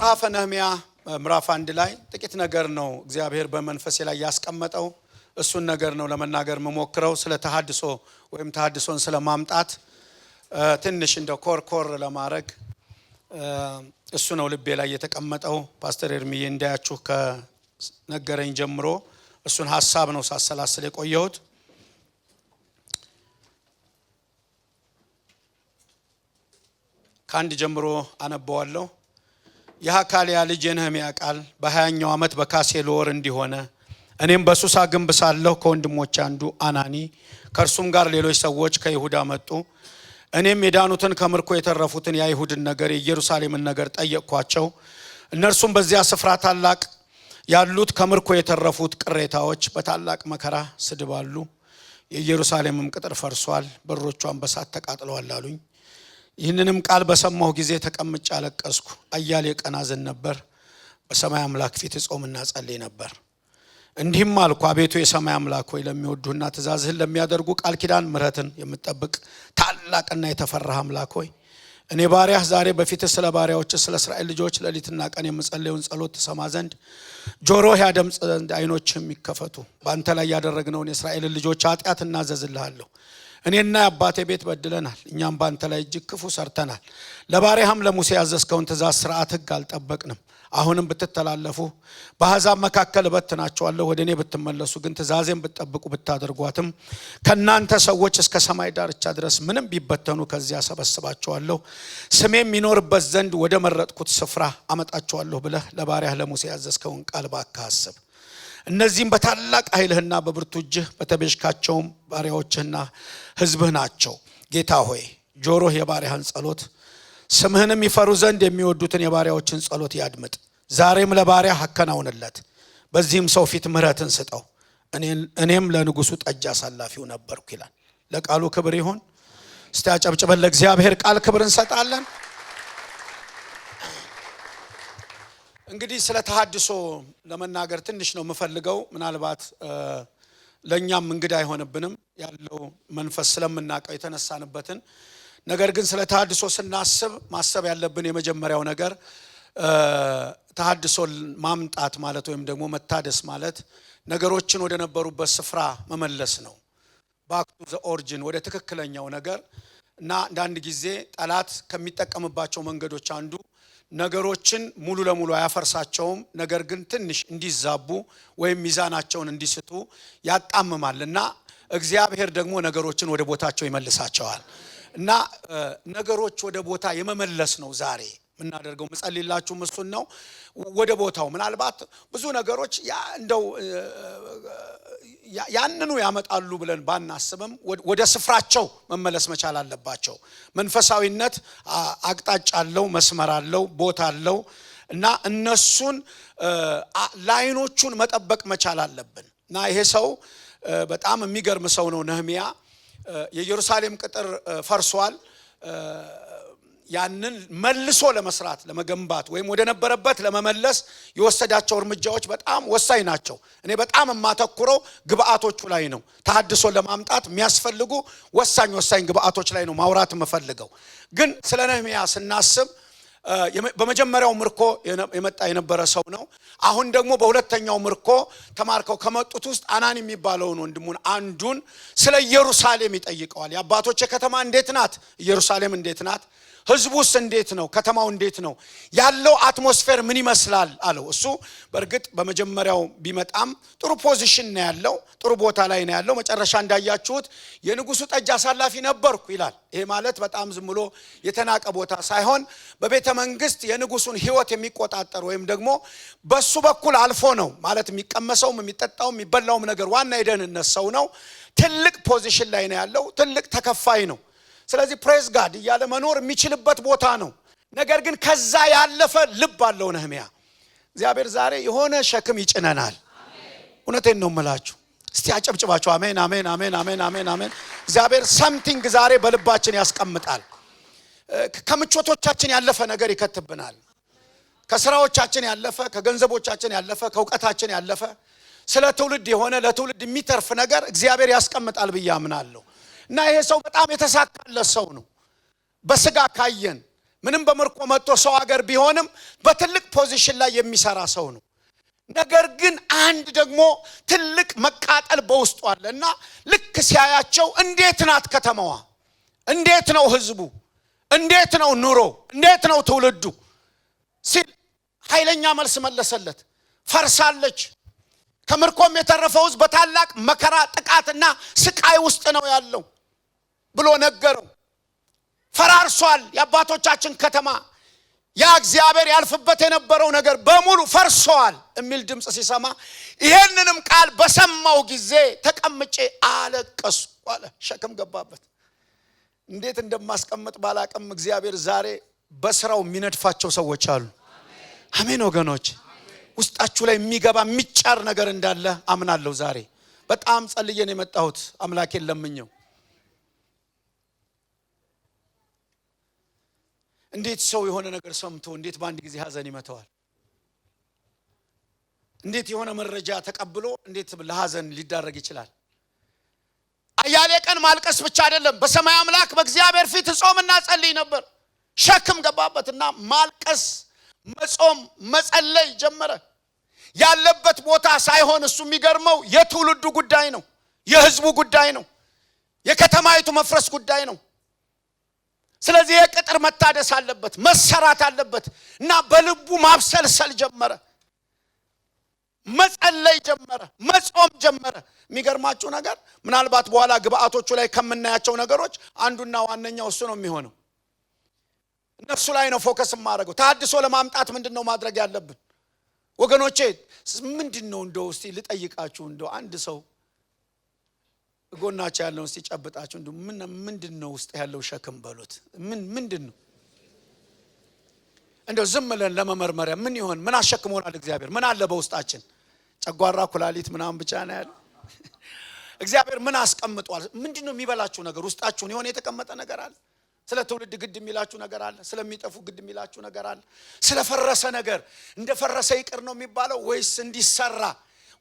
በመጽሐፈ ነህምያ ምዕራፍ 1 ላይ ጥቂት ነገር ነው እግዚአብሔር በመንፈሴ ላይ ያስቀመጠው። እሱን ነገር ነው ለመናገር መሞክረው። ስለ ተሐድሶ ወይም ተሐድሶን ስለማምጣት ትንሽ እንደ ኮርኮር ለማድረግ እሱ ነው ልቤ ላይ የተቀመጠው። ፓስተር ኤርሚዬ እንዳያችሁ ከነገረኝ ጀምሮ እሱን ሐሳብ ነው ሳሰላስል የቆየሁት። ከአንድ ጀምሮ አነበዋለሁ። የሐካልያ ልጅ የነህምያ ቃል በ20ኛው ዓመት በካሴል ወር እንዲሆነ እኔም በሱሳ ግንብ ሳለሁ ከወንድሞች አንዱ አናኒ ከእርሱም ጋር ሌሎች ሰዎች ከይሁዳ መጡ። እኔም የዳኑትን ከምርኮ የተረፉትን የአይሁድን ነገር የኢየሩሳሌምን ነገር ጠየቅኳቸው። እነርሱም በዚያ ስፍራ ታላቅ ያሉት ከምርኮ የተረፉት ቅሬታዎች በታላቅ መከራ ስድባሉ፣ የኢየሩሳሌምም ቅጥር ፈርሷል፣ በሮቿን በሳት ተቃጥለዋል አሉኝ። ይህንንም ቃል በሰማሁ ጊዜ ተቀምጬ አለቀስኩ። አያሌ ቀን አዝን ነበር። በሰማይ አምላክ ፊት ጾምና ጸልይ ነበር። እንዲህም አልኩ፣ አቤቱ የሰማይ አምላክ ሆይ ለሚወዱህና ትእዛዝህን ለሚያደርጉ ቃል ኪዳን ምሕረትን የምትጠብቅ ታላቅና የተፈራህ አምላክ ሆይ እኔ ባሪያህ ዛሬ በፊትህ ስለ ባሪያዎች ስለ እስራኤል ልጆች ሌሊትና ቀን የምጸልየውን ጸሎት ትሰማ ዘንድ ጆሮህ ያደምጥ ዘንድ ዓይኖችህም ይከፈቱ። በአንተ ላይ ያደረግነውን የእስራኤልን ልጆች ኃጢአት እናዘዝልሃለሁ። እኔና የአባቴ ቤት በድለናል፣ እኛም በአንተ ላይ እጅግ ክፉ ሰርተናል። ለባሪያህም ለሙሴ ያዘዝከውን ትእዛዝ ሥርዓት ሕግ አልጠበቅንም። አሁንም ብትተላለፉ በአሕዛብ መካከል እበትናቸዋለሁ። ወደ እኔ ብትመለሱ ግን ትእዛዜን ብትጠብቁ ብታደርጓትም ከእናንተ ሰዎች እስከ ሰማይ ዳርቻ ድረስ ምንም ቢበተኑ ከዚያ ሰበስባቸዋለሁ፣ ስሜም ይኖርበት ዘንድ ወደ መረጥኩት ስፍራ አመጣቸዋለሁ ብለህ ለባሪያህ ለሙሴ ያዘዝከውን ቃል እባክህ አስብ። እነዚህም በታላቅ ኃይልህና በብርቱ እጅህ በተቤዥካቸውም ባሪያዎችህና ሕዝብህ ናቸው። ጌታ ሆይ ጆሮህ የባሪያህን ጸሎት ስምህንም ይፈሩ ዘንድ የሚወዱትን የባሪያዎችን ጸሎት ያድምጥ። ዛሬም ለባሪያህ አከናውንለት፣ በዚህም ሰው ፊት ምሕረትን ስጠው። እኔም ለንጉሱ ጠጅ አሳላፊው ነበርኩ ይላል። ለቃሉ ክብር ይሁን። እስቲ አጨብጭበን ለእግዚአብሔር ቃል ክብር እንሰጣለን። እንግዲህ ስለ ተሐድሶ ለመናገር ትንሽ ነው የምፈልገው። ምናልባት ለኛም እንግዳ አይሆንብንም ያለው መንፈስ ስለምናቀው የተነሳንበትን ነገር ግን ስለ ተሐድሶ ስናስብ ማሰብ ያለብን የመጀመሪያው ነገር ተሐድሶ ማምጣት ማለት ወይም ደግሞ መታደስ ማለት ነገሮችን ወደ ነበሩበት ስፍራ መመለስ ነው። ባክ ቱ ዘ ኦሪጂን፣ ወደ ትክክለኛው ነገር እና አንዳንድ ጊዜ ጠላት ከሚጠቀምባቸው መንገዶች አንዱ ነገሮችን ሙሉ ለሙሉ አያፈርሳቸውም፣ ነገር ግን ትንሽ እንዲዛቡ ወይም ሚዛናቸውን እንዲስቱ ያጣምማል እና እግዚአብሔር ደግሞ ነገሮችን ወደ ቦታቸው ይመልሳቸዋል። እና ነገሮች ወደ ቦታ የመመለስ ነው ዛሬ የምናደርገው። መጸልይላችሁ እሱን ነው። ወደ ቦታው ምናልባት ብዙ ነገሮች እንደው ያንኑ ያመጣሉ ብለን ባናስብም ወደ ስፍራቸው መመለስ መቻል አለባቸው። መንፈሳዊነት አቅጣጫ አለው፣ መስመር አለው፣ ቦታ አለው እና እነሱን ላይኖቹን መጠበቅ መቻል አለብን። እና ይሄ ሰው በጣም የሚገርም ሰው ነው ነህምያ። የኢየሩሳሌም ቅጥር ፈርሷል። ያንን መልሶ ለመስራት ለመገንባት ወይም ወደ ነበረበት ለመመለስ የወሰዳቸው እርምጃዎች በጣም ወሳኝ ናቸው። እኔ በጣም የማተኩረው ግብአቶቹ ላይ ነው። ተሐድሶ ለማምጣት የሚያስፈልጉ ወሳኝ ግብአቶች ላይ ነው ማውራት የምፈልገው። ግን ስለ ነህምያ ስናስብ በመጀመሪያው ምርኮ የመጣ የነበረ ሰው ነው። አሁን ደግሞ በሁለተኛው ምርኮ ተማርከው ከመጡት ውስጥ አናኒ የሚባለውን ወንድሙን አንዱን ስለ ኢየሩሳሌም ይጠይቀዋል። የአባቶቼ ከተማ እንዴት ናት? ኢየሩሳሌም እንዴት ናት? ህዝቡስ እንዴት ነው? ከተማው እንዴት ነው? ያለው አትሞስፌር ምን ይመስላል አለው። እሱ በእርግጥ በመጀመሪያው ቢመጣም ጥሩ ፖዚሽን ነው ያለው፣ ጥሩ ቦታ ላይ ነው ያለው። መጨረሻ እንዳያችሁት የንጉሱ ጠጅ አሳላፊ ነበርኩ ይላል። ይሄ ማለት በጣም ዝም ብሎ የተናቀ ቦታ ሳይሆን በቤተ መንግስት የንጉሱን ህይወት የሚቆጣጠር ወይም ደግሞ በሱ በኩል አልፎ ነው ማለት የሚቀመሰውም የሚጠጣውም የሚበላውም ነገር ዋና የደህንነት ሰው ነው። ትልቅ ፖዚሽን ላይ ነው ያለው፣ ትልቅ ተከፋይ ነው። ስለዚህ ፕሬዝ ጋድ እያለ መኖር የሚችልበት ቦታ ነው። ነገር ግን ከዛ ያለፈ ልብ አለው ነህምያ። እግዚአብሔር ዛሬ የሆነ ሸክም ይጭነናል። እውነቴን ነው የምላችሁ። እስቲ አጨብጭባችሁ አሜን አሜን አሜን አሜን አሜን አሜን። እግዚአብሔር ሰምቲንግ ዛሬ በልባችን ያስቀምጣል። ከምቾቶቻችን ያለፈ ነገር ይከትብናል። ከስራዎቻችን ያለፈ፣ ከገንዘቦቻችን ያለፈ፣ ከእውቀታችን ያለፈ ስለ ትውልድ የሆነ ለትውልድ የሚተርፍ ነገር እግዚአብሔር ያስቀምጣል ብዬ አምናለሁ። እና ይሄ ሰው በጣም የተሳካለት ሰው ነው። በስጋ ካየን ምንም በምርኮ መጥቶ ሰው ሀገር ቢሆንም በትልቅ ፖዚሽን ላይ የሚሰራ ሰው ነው። ነገር ግን አንድ ደግሞ ትልቅ መቃጠል በውስጡ አለና ልክ ሲያያቸው እንዴት ናት ከተማዋ? እንዴት ነው ህዝቡ? እንዴት ነው ኑሮ? እንዴት ነው ትውልዱ ሲል ኃይለኛ መልስ መለሰለት። ፈርሳለች። ከምርኮም የተረፈው ህዝብ በታላቅ መከራ ጥቃትና ስቃይ ውስጥ ነው ያለው ብሎ ነገረው። ፈራርሷል የአባቶቻችን ከተማ፣ ያ እግዚአብሔር ያልፍበት የነበረው ነገር በሙሉ ፈርሷል የሚል ድምጽ ሲሰማ ይሄንንም ቃል በሰማው ጊዜ ተቀምጬ አለቀስኩ አለ። ሸክም ገባበት። እንዴት እንደማስቀምጥ ባላቀም እግዚአብሔር ዛሬ በስራው የሚነድፋቸው ሰዎች አሉ። አሜን ወገኖች፣ ውስጣችሁ ላይ የሚገባ የሚጫር ነገር እንዳለ አምናለሁ። ዛሬ በጣም ጸልየን የመጣሁት አምላኬን ለምኘው። እንዴት ሰው የሆነ ነገር ሰምቶ እንዴት በአንድ ጊዜ ሐዘን ይመታዋል? እንዴት የሆነ መረጃ ተቀብሎ እንዴት ለሐዘን ሊዳረግ ይችላል? አያሌ ቀን ማልቀስ ብቻ አይደለም፣ በሰማይ አምላክ በእግዚአብሔር ፊት ጾምና ጸልይ ነበር። ሸክም ገባበትና ማልቀስ፣ መጾም፣ መጸለይ ጀመረ። ያለበት ቦታ ሳይሆን እሱ የሚገርመው የትውልዱ ጉዳይ ነው፣ የህዝቡ ጉዳይ ነው፣ የከተማይቱ መፍረስ ጉዳይ ነው። ስለዚህ የቅጥር መታደስ አለበት፣ መሰራት አለበት እና በልቡ ማብሰልሰል ጀመረ፣ መጸለይ ጀመረ፣ መጾም ጀመረ። የሚገርማችሁ ነገር ምናልባት በኋላ ግብአቶቹ ላይ ከምናያቸው ነገሮች አንዱና ዋነኛው እሱ ነው የሚሆነው። እነሱ ላይ ነው ፎከስ ማድረገው። ተሐድሶ ለማምጣት ምንድነው ማድረግ ያለብን ወገኖቼ? ምንድነው እንደው እስቲ ልጠይቃችሁ፣ እንደው አንድ ሰው ጎናቸው ያለውን እስቲ ጨብጣችሁ እንደው ምንድነው ውስጥ ያለው ሸክም በሉት። ምንድነው እንደው ዝም ብለን ለመመርመሪያ ምን ይሆን? ምን አሸክሞናል እግዚአብሔር? ምን አለ በውስጣችን? ጨጓራ፣ ኩላሊት ምናምን ብቻ ነው ያለው? እግዚአብሔር ምን አስቀምጧል? ምንድነው የሚበላችሁ ነገር? ውስጣችሁን የሆነ የተቀመጠ ነገር አለ? ስለ ትውልድ ግድ የሚላችሁ ነገር አለ? ስለሚጠፉ ግድ የሚላችሁ ነገር አለ? ስለፈረሰ ነገር እንደፈረሰ ይቅር ነው የሚባለው ወይስ እንዲሰራ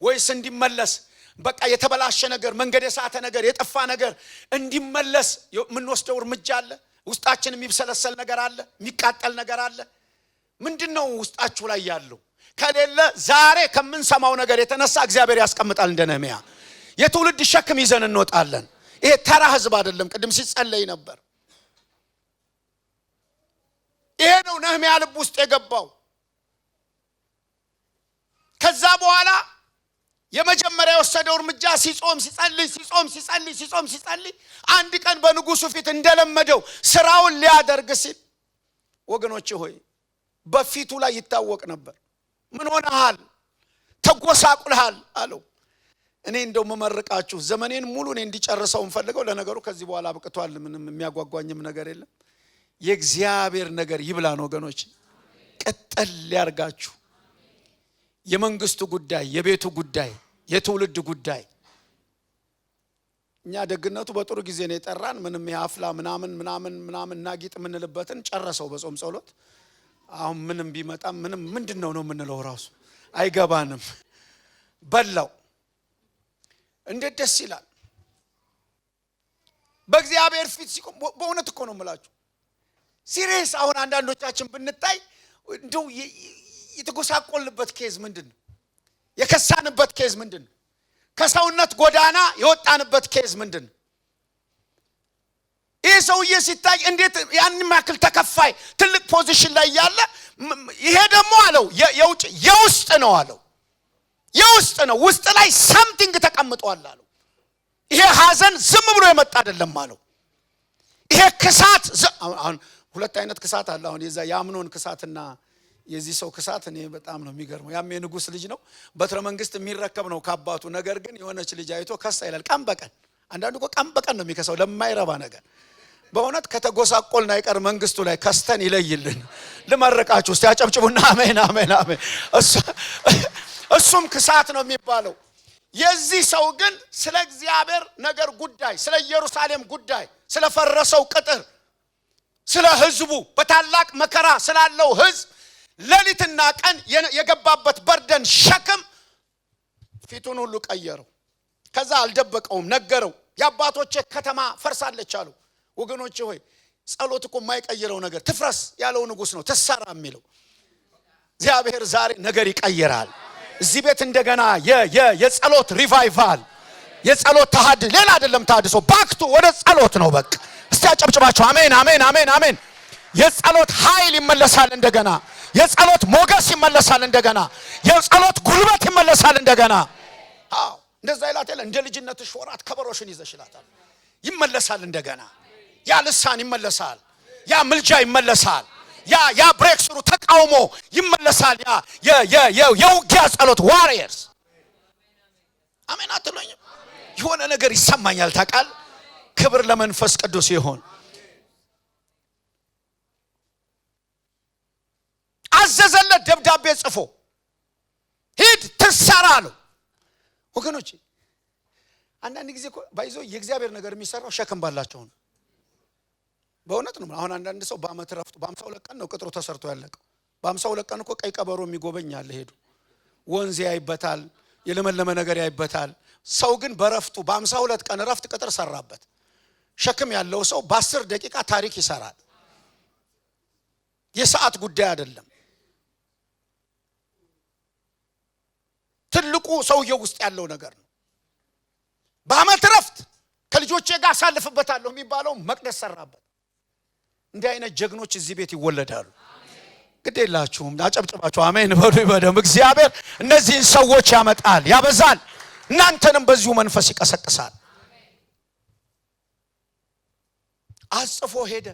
ወይስ እንዲመለስ? በቃ የተበላሸ ነገር፣ መንገድ የሳተ ነገር፣ የጠፋ ነገር እንዲመለስ የምንወስደው እርምጃ አለ? ውስጣችን የሚብሰለሰል ነገር አለ? የሚቃጠል ነገር አለ? ምንድነው ውስጣችሁ ላይ ያለው? ከሌለ ዛሬ ከምንሰማው ነገር የተነሳ እግዚአብሔር ያስቀምጣል። እንደ ነህምያ የትውልድ ሸክም ይዘን እንወጣለን። ይሄ ተራ ህዝብ አይደለም። ቅድም ሲጸለይ ነበር። ይሄ ነው ነህምያ ልብ ውስጥ የገባው። ከዛ በኋላ የመጀመሪያ የወሰደው እርምጃ ሲጾም ሲጸልይ አንድ ቀን በንጉሱ ፊት እንደለመደው ስራውን ሊያደርግ ሲል ወገኖቼ ሆይ በፊቱ ላይ ይታወቅ ነበር። ምን ሆነሃል? ተጎሳቁልሃል አለው። እኔ እንደው መመርቃችሁ ዘመኔን ሙሉ እኔ እንዲጨርሰው እንፈልገው። ለነገሩ ከዚህ በኋላ አብቅቷል። ምንም የሚያጓጓኝም ነገር የለም። የእግዚአብሔር ነገር ይብላን ወገኖች። ቀጠል ሊያርጋችሁ የመንግስቱ ጉዳይ፣ የቤቱ ጉዳይ፣ የትውልድ ጉዳይ። እኛ ደግነቱ በጥሩ ጊዜ ነው የጠራን። ምንም ያፍላ ምናምን ናጊጥ ምንልበትን ጨረሰው በጾም ጸሎት። አሁን ምንም ቢመጣ ምንድነው ነው የምንለው ራሱ አይገባንም። በላው እንዴት ደስ ይላል በእግዚአብሔር ፊት ሲቆም። በእውነት እኮ ነው የምላችሁ ሲሪየስ። አሁን አንዳንዶቻችን ብንታይ እንደው የተጎሳቆልበት ኬዝ ምንድነው? የከሳንበት ኬዝ ምንድነው? ከሰውነት ጎዳና የወጣንበት ኬዝ ምንድነው? ይህ ሰውዬ ሲታይ እንዴት ያንን ማክል ተከፋይ ትልቅ ፖዚሽን ላይ ያለ፣ ይሄ ደግሞ አለው የውስጥ ነው አለው። የውስጥ ነው፣ ውስጥ ላይ ሳምቲንግ ተቀምጧል አለው። ይሄ ሐዘን ዝም ብሎ የመጣ አይደለም አለው። ይሄ ክሳት አሁን ሁለት አይነት ክሳት አለ። አሁን የዛ ያምኖን ክሳትና የዚህ ሰው ክሳት እኔ በጣም ነው የሚገርመው። ያም የንጉስ ልጅ ነው፣ በትረ መንግስት የሚረከብ ነው ከአባቱ። ነገር ግን የሆነች ልጅ አይቶ ከሳ ይላል። ቀን በቀን አንዳንዱ እኮ ቀን በቀን ነው የሚከሰው ለማይረባ ነገር። በእውነት ከተጎሳቆልና አይቀር መንግስቱ ላይ ከስተን ይለይልን። ልመርቃችሁ እስቲ አጨብጭቡና አሜን አሜን አሜን። እሱም ክሳት ነው የሚባለው። የዚህ ሰው ግን ስለ እግዚአብሔር ነገር ጉዳይ፣ ስለ ኢየሩሳሌም ጉዳይ፣ ስለ ፈረሰው ቅጥር፣ ስለ ህዝቡ በታላቅ መከራ ስላለው ህዝብ ሌሊትና ቀን የገባበት በርደን ሸክም ፊቱን ሁሉ ቀየረው። ከዛ አልደበቀውም፣ ነገረው። የአባቶቼ ከተማ ፈርሳለች አሉ። ወገኖቼ ሆይ ጸሎት እኮ የማይቀየረው ነገር ትፍረስ ያለው ንጉስ ነው ተሰራ የሚለው። እግዚአብሔር ዛሬ ነገር ይቀየራል። እዚህ ቤት እንደገና የጸሎት ሪቫይቫል የጸሎት ተሐድሶ ሌላ አይደለም። ተሐድሶ ባክቱ ወደ ጸሎት ነው። በቃ እስቲ አጨብጭባችሁ አሜን አሜን አሜን አሜን። የጸሎት ኃይል ይመለሳል እንደገና። የጸሎት ሞገስ ይመለሳል እንደገና። የጸሎት ጉልበት ይመለሳል እንደገና። አዎ እንደዛ ይላታል። እንደ ልጅነትሽ ወራት ከበሮሽን ይዘሽላታል። ይመለሳል እንደገና። ያ ልሳን ይመለሳል። ያ ምልጃ ይመለሳል። ያ ብሬክ ስሩ ተቃውሞ ይመለሳል። የውጊያ ጸሎት ዋሪየርስ አሜን አትሉኝም? የሆነ ነገር ይሰማኛል ታውቃል። ክብር ለመንፈስ ቅዱስ ይሁን። አዘዘለት ደብዳቤ ጽፎ ሂድ ትሰራ አለው። ወገኖች አንዳንድ ጊዜ እኮ ባይዞ የእግዚአብሔር ነገር የሚሰራው ሸክም ባላቸው ነው። በእውነት ነው። አሁን አንዳንድ ሰው በአመት ረፍቱ በ52 ቀን ነው ቅጥሩ ተሰርቶ ያለቀው። በ52 ቀን እኮ ቀይ ቀበሮ የሚጎበኝ አለ። ሄዱ ወንዝ ያይበታል፣ የለመለመ ነገር ያይበታል። ሰው ግን በረፍቱ በ52 ቀን ረፍት ቅጥር ሰራበት። ሸክም ያለው ሰው በ10 ደቂቃ ታሪክ ይሰራል። የሰዓት ጉዳይ አይደለም። ትልቁ ሰውየው ውስጥ ያለው ነገር ነው። በአመት ረፍት ከልጆቼ ጋር አሳልፍበታለሁ የሚባለው መቅደስ ሰራበት። እንዲህ አይነት ጀግኖች እዚህ ቤት ይወለዳሉ። ግዴላችሁም አጨብጭባችሁ አሜን በሉ ይበደም። እግዚአብሔር እነዚህን ሰዎች ያመጣል፣ ያበዛል። እናንተንም በዚሁ መንፈስ ይቀሰቅሳል። አጽፎ ሄደ።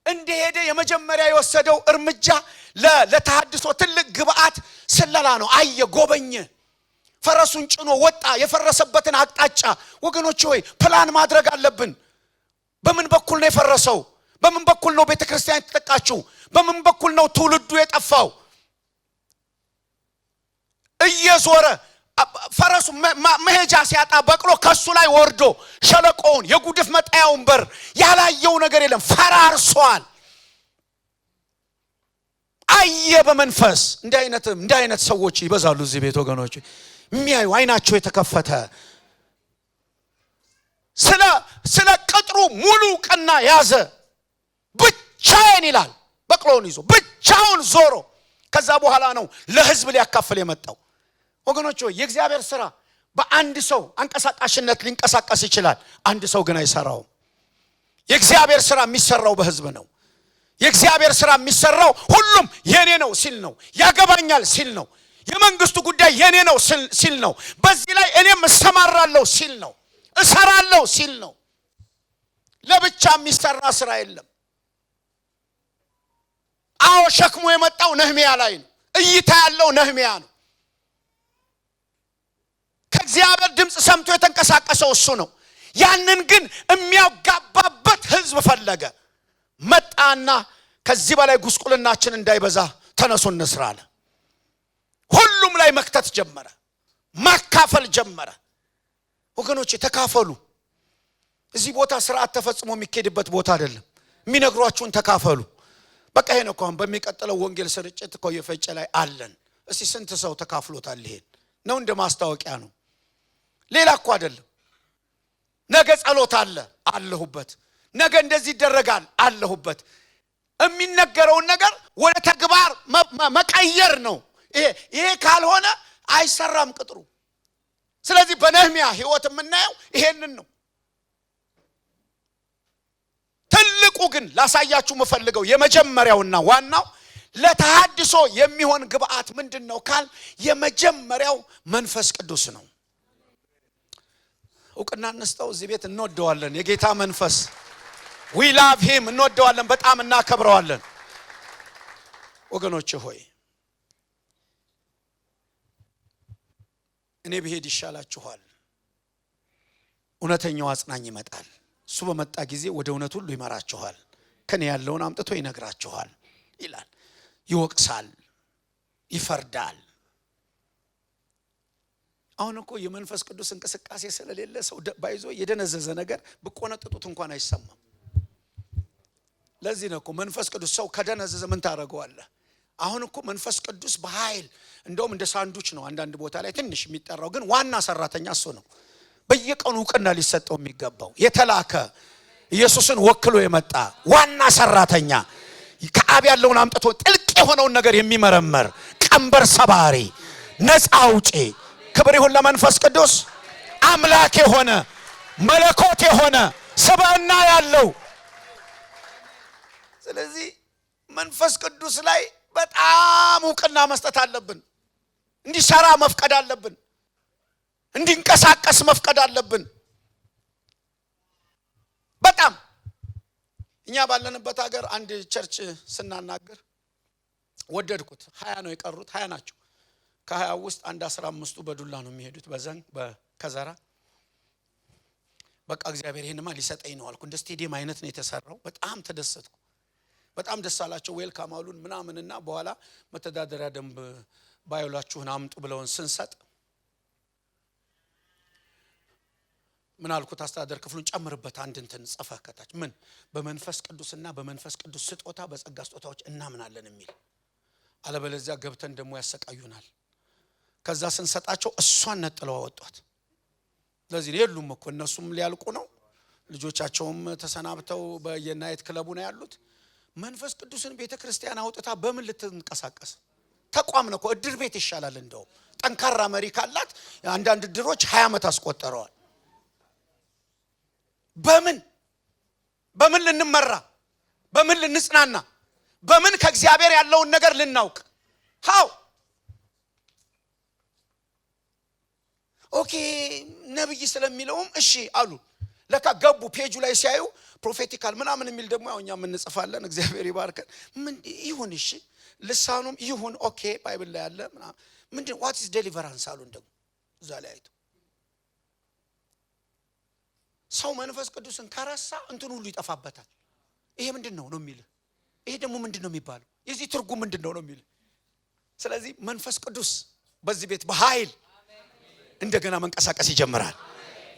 እንደሄደ የመጀመሪያ የወሰደው እርምጃ ለተሐድሶ ትልቅ ግብአት ስለላ ነው። አየ፣ ጎበኘ፣ ፈረሱን ጭኖ ወጣ። የፈረሰበትን አቅጣጫ ወገኖች ሆይ ፕላን ማድረግ አለብን። በምን በኩል ነው የፈረሰው? በምን በኩል ነው ቤተክርስቲያን የተጠቃችው? በምን በኩል ነው ትውልዱ የጠፋው? እየዞረ ፈረሱ መሄጃ ሲያጣ በቅሎ ከሱ ላይ ወርዶ ሸለቆውን የጉድፍ መጣያውን በር ያላየው ነገር የለም። ፈራርሷል። አየ በመንፈስ። እንዲህ አይነት ሰዎች ይበዛሉ እዚህ ቤት ወገኖች። የሚያዩ አይናቸው የተከፈተ ስለ ቅጥሩ ሙሉ ቀና ያዘ። ብቻዬን ይላል። በቅሎውን ይዞ ብቻውን ዞሮ ከዛ በኋላ ነው ለህዝብ ሊያካፍል የመጣው። ወገኖች ሆይ የእግዚአብሔር ሥራ በአንድ ሰው አንቀሳቃሽነት ሊንቀሳቀስ ይችላል። አንድ ሰው ግን አይሰራውም። የእግዚአብሔር ሥራ የሚሰራው በህዝብ ነው። የእግዚአብሔር ሥራ የሚሰራው ሁሉም የኔ ነው ሲል ነው። ያገባኛል ሲል ነው። የመንግስቱ ጉዳይ የኔ ነው ሲል ነው። በዚህ ላይ እኔም እሰማራለሁ ሲል ነው። እሰራለሁ ሲል ነው። ለብቻ የሚሰራ ሥራ የለም። አዎ ሸክሙ የመጣው ነህምያ ላይ ነው። እይታ ያለው ነህምያ ነው። ከእግዚአብሔር ድምፅ ሰምቶ የተንቀሳቀሰው እሱ ነው። ያንን ግን የሚያጋባበት ህዝብ ፈለገ። መጣና ከዚህ በላይ ጉስቁልናችን እንዳይበዛ ተነሱ እንስራ አለ። ሁሉም ላይ መክተት ጀመረ። ማካፈል ጀመረ። ወገኖች ተካፈሉ። እዚህ ቦታ ስርዓት ተፈጽሞ የሚኬድበት ቦታ አይደለም። የሚነግሯችሁን ተካፈሉ። በቃ ይሄ ነው። አሁን በሚቀጥለው ወንጌል ስርጭት እኮ የፈጨ ላይ አለን። እስቲ ስንት ሰው ተካፍሎታል? ይሄን ነው እንደ ማስታወቂያ ነው። ሌላ እኮ አይደለም። ነገ ጸሎት አለ አለሁበት። ነገ እንደዚህ ይደረጋል አለሁበት። የሚነገረውን ነገር ወደ ተግባር መቀየር ነው። ይሄ ካልሆነ አይሰራም ቅጥሩ። ስለዚህ በነህምያ ህይወት የምናየው ይሄንን ነው። ትልቁ ግን ላሳያችሁ የምፈልገው የመጀመሪያውና ዋናው ለተሐድሶ የሚሆን ግብአት ምንድነው ካል የመጀመሪያው መንፈስ ቅዱስ ነው። እውቅና እንስጠው። እዚህ ቤት እንወደዋለን። የጌታ መንፈስ we love him እንወደዋለን። በጣም እናከብረዋለን። ወገኖች ሆይ እኔ ብሄድ ይሻላችኋል። እውነተኛው አጽናኝ ይመጣል። እሱ በመጣ ጊዜ ወደ እውነት ሁሉ ይመራችኋል። ከኔ ያለውን አምጥቶ ይነግራችኋል ይላል። ይወቅሳል፣ ይፈርዳል። አሁን እኮ የመንፈስ ቅዱስ እንቅስቃሴ ስለሌለ ሰው ባይዞ የደነዘዘ ነገር በቆነጥጡት እንኳን አይሰማም። ለዚህ ነው እኮ መንፈስ ቅዱስ ሰው ከደነዘዘ ምን ታረጋዋለህ? አሁን እኮ መንፈስ ቅዱስ በኃይል እንደውም እንደ ሳንዱች ነው አንዳንድ ቦታ ላይ ትንሽ የሚጠራው፣ ግን ዋና ሰራተኛ እሱ ነው። በየቀኑ እውቅና ሊሰጠው የሚገባው የተላከ ኢየሱስን ወክሎ የመጣ ዋና ሰራተኛ ከአብ ያለውን አምጥቶ ጥልቅ የሆነውን ነገር የሚመረመር ቀንበር ሰባሪ ነፃ አውጪ ክብር ይሁን ለመንፈስ ቅዱስ አምላክ የሆነ መለኮት የሆነ ስብዕና ያለው። ስለዚህ መንፈስ ቅዱስ ላይ በጣም ዕውቅና መስጠት አለብን። እንዲሰራ መፍቀድ አለብን። እንዲንቀሳቀስ መፍቀድ አለብን። በጣም እኛ ባለንበት ሀገር አንድ ቸርች ስናናገር ወደድኩት። 20 ነው የቀሩት፣ 20 ናቸው። ከ20 ውስጥ አንድ 15ቱ በዱላ ነው የሚሄዱት፣ በዘንግ በከዘራ። በቃ እግዚአብሔር ይሄንማ ሊሰጠኝ ነው አልኩ። እንደ ስቴዲየም አይነት ነው የተሰራው። በጣም ተደሰትኩ። በጣም ደስ አላቸው። ዌልካም አሉን ምናምንና በኋላ መተዳደሪያ ደንብ ባይላችሁን አምጡ ብለውን ስንሰጥ ምን አልኩት? አስተዳደር ክፍሉን ጨምርበት አንድ እንትን ጽፈህ ከታች ምን በመንፈስ ቅዱስና በመንፈስ ቅዱስ ስጦታ በጸጋ ስጦታዎች እናምናለን የሚል አለበለዚያ ገብተን ደግሞ ያሰቃዩናል። ከዛ ስንሰጣቸው እሷን ነጥለው አወጧት። ስለዚህ የሉም እኮ እነሱም ሊያልቁ ነው፣ ልጆቻቸውም ተሰናብተው በየናይት ክለቡ ነው ያሉት። መንፈስ ቅዱስን ቤተክርስቲያን አውጥታ በምን ልትንቀሳቀስ? ተቋም ነው እኮ። እድር ቤት ይሻላል። እንደው ጠንካራ መሪ ካላት አንዳንድ እድሮች 20 ዓመት አስቆጠረዋል። በምን ልንመራ? በምን ልንጽናና? በምን ከእግዚአብሔር ያለውን ነገር ልናውቅ? ሃው ኦኬ ነብይ ስለሚለውም እሺ አሉ። ለካ ገቡ። ፔጁ ላይ ሲያዩ ፕሮፌቲካል ምናምን የሚል ደግሞ ያው እኛ ምን እንጽፋለን። እግዚአብሔር ይባርከን። ምን ይሁን እሺ ልሳኑም ይሁን ኦኬ ባይብል ላይ ያለ ምንድን what is deliverance አሉ። ደግሞ እዛ ላይ አይቶ ሰው መንፈስ ቅዱስን ከረሳ እንትን ሁሉ ይጠፋበታል። ይሄ ምንድነው ነው የሚል ይሄ ደግሞ ምንድነው የሚባለው የዚህ ትርጉም ምንድነው ነው የሚል። ስለዚህ መንፈስ ቅዱስ በዚህ ቤት በኃይል እንደገና መንቀሳቀስ ይጀምራል።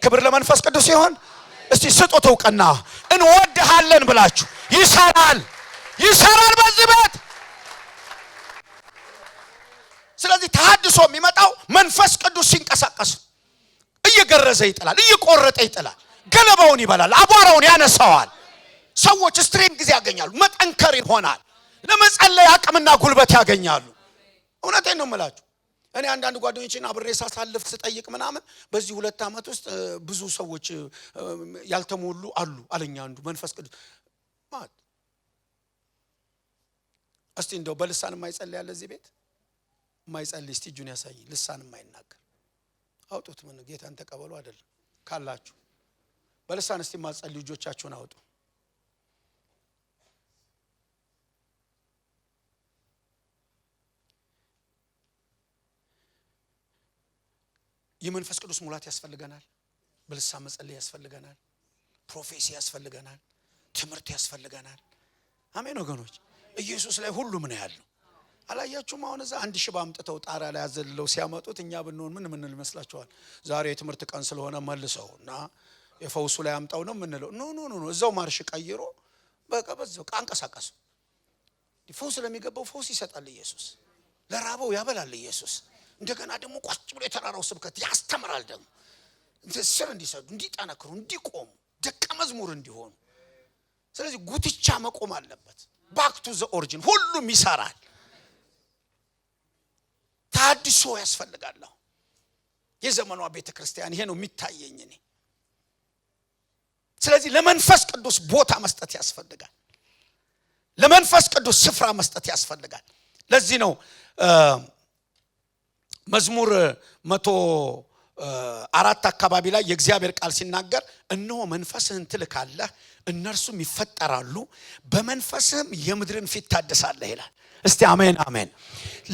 ክብር ለመንፈስ ቅዱስ ይሁን። እስቲ ስጡት ዕውቅና። እንወድሃለን ብላችሁ ይሰራል በዚህ ቤት። ስለዚህ ተሐድሶ የሚመጣው መንፈስ ቅዱስ ሲንቀሳቀስ እየገረዘ ይጥላል፣ እየቆረጠ ይጥላል፣ ገለባውን ይበላል፣ አቧራውን ያነሳዋል። ሰዎች ስትሬንግ ጊዜ ያገኛሉ፣ መጠንከር ይሆናል፣ ለመጸለይ አቅምና ጉልበት ያገኛሉ። እውነቴን ነው የምላችሁ። እኔ አንዳንድ ጓደኞቼን አብሬ ሳሳልፍ ስጠይቅ ምናምን በዚህ 2 ዓመት ውስጥ ብዙ ሰዎች ያልተሞሉ አሉ አለኛ አንዱ መንፈስ ቅዱስ ማለት። እስቲ እንደው በልሳን የማይጸልይ ያለ እዚህ ቤት የማይጸልይ እስቲ እጁን ያሳይ። ልሳን የማይናገር አውጡት። ምን ጌታን ተቀበሉ አይደለም ካላችሁ በልሳን እስቲ የማትጸልዩ ልጆቻችሁን አውጡ። የመንፈስ ቅዱስ ሙላት ያስፈልገናል። በልሳን መጸለይ ያስፈልገናል። ፕሮፌሲ ያስፈልገናል። ትምህርት ያስፈልገናል። አሜን ወገኖች። ኢየሱስ ላይ ሁሉም ነው ያለው። አላያችሁም? አሁን እዛ አንድ ሽባ አምጥተው ጣራ ላይ አዘልለው ሲያመጡት እኛ ብንሆን ምን ይመስላችኋል? ዛሬ የትምህርት ቀን ስለሆነ መልሰውና የፈውሱ ላይ አምጣው ነው ምንለው? ኖ እዛው ማርሽ ቀይሮ በቃ በዛው አንቀሳቀሱ። ፈውስ ለሚገባው ፈውስ ይሰጣል ኢየሱስ። ለራበው ያበላል ኢየሱስ። እንደገና ደግሞ ቋጭ ብሎ የተራራው ስብከት ያስተምራል። ደግሞ ስር እንዲሰዱ፣ እንዲጠነክሩ፣ እንዲቆሙ፣ ደቀ መዝሙር እንዲሆኑ። ስለዚህ ጉትቻ መቆም አለበት። ባክ ቱ ዘ ኦሪጂን። ሁሉም ይሰራል። ተሐድሶ ያስፈልጋል። የዘመኗ ቤተክርስቲያን ይሄ ነው የሚታየኝ እኔ። ስለዚህ ለመንፈስ ቅዱስ ቦታ መስጠት ያስፈልጋል። ለመንፈስ ቅዱስ ስፍራ መስጠት ያስፈልጋል። ለዚህ ነው መዝሙር 104 አካባቢ ላይ የእግዚአብሔር ቃል ሲናገር እነሆ መንፈስህን ትልካለህ እነርሱም ይፈጠራሉ በመንፈስህም የምድርን ፊት ታድሳለህ ይላል። እስቲ አሜን አሜን።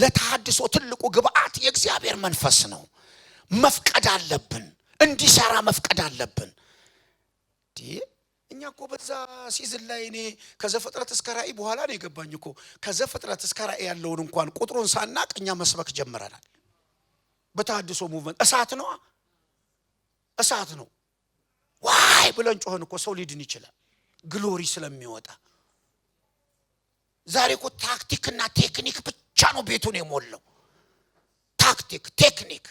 ለተሐድሶ ትልቁ ግብአት የእግዚአብሔር መንፈስ ነው። መፍቀድ አለብን፣ እንዲሰራ መፍቀድ አለብን። እኛ እኮ በዛ ሲዝን ላይ እኔ ከዘፍጥረት እስከ ራእይ በኋላ ነው የገባኝ እኮ። ከዘፍጥረት እስከ ራእይ ያለውን እንኳን ቁጥሩን ሳናቅ እኛ መስበክ ጀምረናል። በተሐድሶ ሙቭመንት እሳት ነው። ዋይ ብለን ጮህን እኮ ሰው ሊድን ይችላል፣ ግሎሪ ስለሚወጣ። ዛሬ እኮ ታክቲክና ቴክኒክ ብቻ ነው ቤቱን የሞላው። ታክቲክ ቴክኒክ፣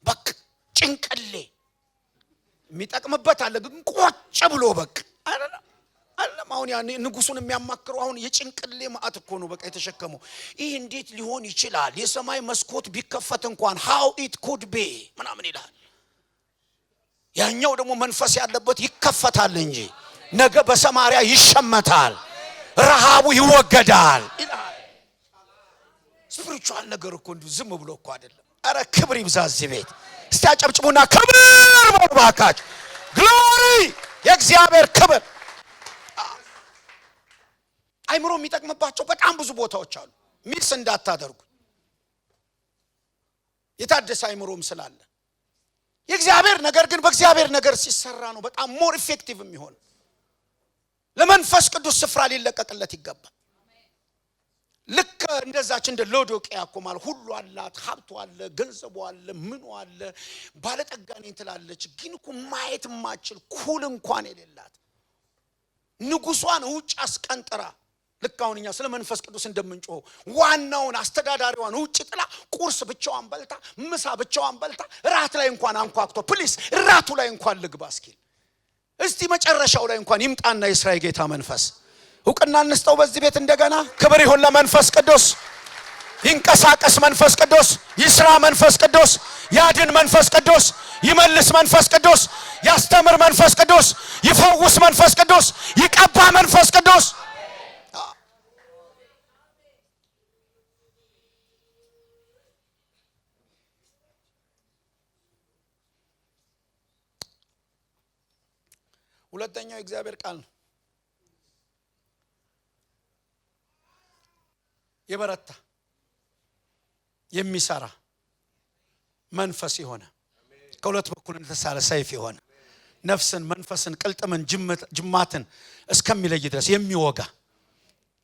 በቃ ጭንቅሌ የሚጠቅምበት አለ፣ ግን ቆጭ ብሎ በቃ አሁን ያ ንጉሱን የሚያማክረው አሁን የጭንቅሌ ማዕት እኮ ነው በቃ የተሸከመው። ይህ እንዴት ሊሆን ይችላል? የሰማይ መስኮት ቢከፈት እንኳን how it could be ምናምን ይላል። ያኛው ደግሞ መንፈስ ያለበት ይከፈታል እንጂ ነገ በሰማሪያ ይሸመታል፣ ረሃቡ ይወገዳል ይላል። ስፒሪቹዋል ነገር እኮ እንዲሁ ዝም ብሎ እኮ አይደለም። አረ ክብር ይብዛ እዚህ ቤት። እስቲ አጨብጭቡና ክብር ባካች ግሎሪ የእግዚአብሔር ክብር። አይምሮ የሚጠቅምባቸው በጣም ብዙ ቦታዎች አሉ። ሚስ እንዳታደርጉ የታደሰ አይምሮም ስላለ የእግዚአብሔር ነገር ግን በእግዚአብሔር ነገር ሲሰራ ነው በጣም ሞር ኢፌክቲቭ የሚሆን። ለመንፈስ ቅዱስ ስፍራ ሊለቀቅለት ይገባል። ልክ እንደዛች እንደ ሎዶቅያ እኮ ማለት ሁሉ አላት፣ ሀብቷ አለ፣ ገንዘቧ አለ፣ ምኑ አለ፣ ባለጠጋ ነኝ ትላለች። ግን እኮ ማየት ማችል ኩል እንኳን የሌላት ንጉሷን ውጭ አስቀንጥራ ልክ አሁን እኛ ስለ መንፈስ ቅዱስ እንደምንጮህ ዋናውን አስተዳዳሪዋን ውጭ ጥላ ቁርስ ብቻዋን በልታ ምሳ ብቻዋን በልታ ራት ላይ እንኳን አንኳክቶ ፕሊስ ራቱ ላይ እንኳን ልግባ እስኪል እስቲ መጨረሻው ላይ እንኳን ይምጣና የእስራኤል ጌታ መንፈስ እውቅና እንስጠው በዚህ ቤት እንደገና። ክብር ይሁን ለመንፈስ ቅዱስ። ይንቀሳቀስ መንፈስ ቅዱስ፣ ይስራ መንፈስ ቅዱስ፣ ያድን መንፈስ ቅዱስ፣ ይመልስ መንፈስ ቅዱስ፣ ያስተምር መንፈስ ቅዱስ፣ ይፈውስ መንፈስ ቅዱስ፣ ይቀባ መንፈስ ቅዱስ። ሁለተኛው የእግዚአብሔር ቃል ነው። የበረታ የሚሰራ መንፈስ የሆነ ከሁለት በኩል እንደተሳለ ሰይፍ የሆነ ነፍስን መንፈስን ቅልጥምን ጅማትን እስከሚለይ ድረስ የሚወጋ